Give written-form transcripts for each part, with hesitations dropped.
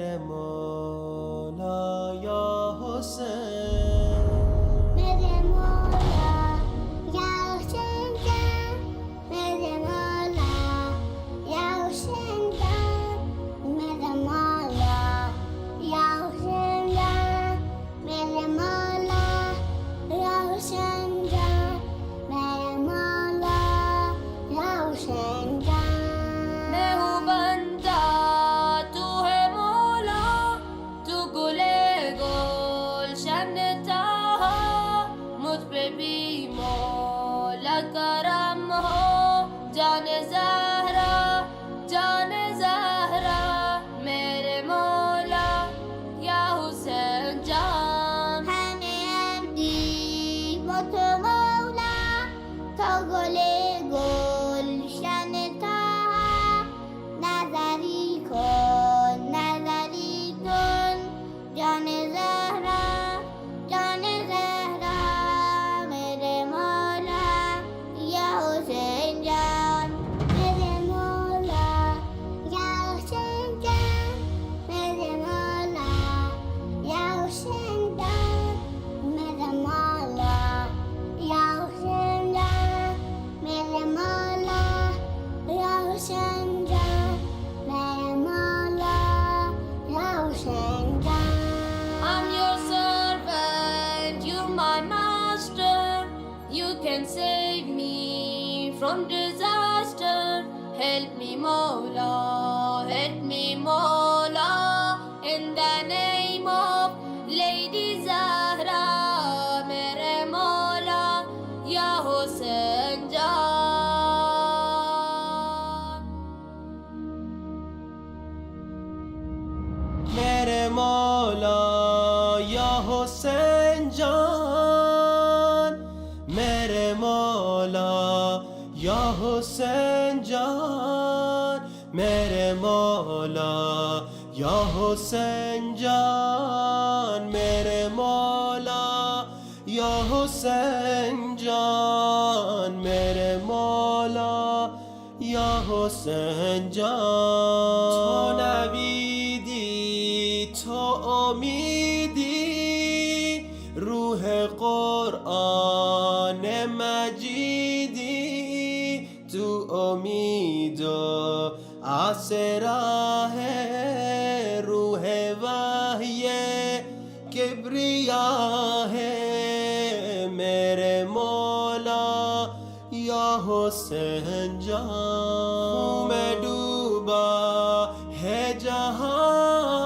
मेरे मौला या हुसैन, मेरे मौला या हुसैन जान, मेरे मौला या हुसैन जान, मेरे मौला या हुसैन जान, मेरे मौला या हुसैन जान, मेरे मौला या हुसैन जान। मैं हूँ बंदा तू है मौला, तू गुले गुलशन ताहा, मुझ पे भी मौला करम हो। जाने ज़हरा मेरे मौला या हुसैन जान। Hani abdi moto mola, togole gol shane taha, nazari kon jane zahra mere mola ya Hussein jaan, mere mola ya Hussein jaan, mere mola ya Hussein jaan, mere mola ya Hussein jaan, mere mola ya Hussein jaan, mere mola ya Hussein jaan. I'm your servant, you're my master. You can save me from disaster. Help me, Mola, in the name of Lady Zahra, mere Mola, ya Hussain Jaan. मेरे मौला या हुसैन जान, मेरे मौला या हुसैन जान, मेरे मौला या हुसैन जान, मेरे मौला या हुसैन जान, मेरे मौला या हुसैन जान। تو نویدی تو امیدی، روح قرآن مجیدی، تو امید و آسرا ہے، روح وحی کبریا ہے، میرے مولا یا حسین جان۔ میں ڈوبا ہے جہاں،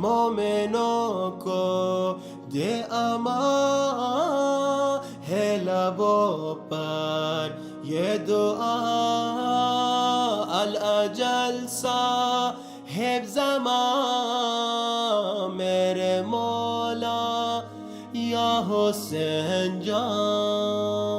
مومنوں کو دے امان، ہے لبوں پر یہ دعا، الاجل صاحب زمان، میرے مولا یا حسین جان۔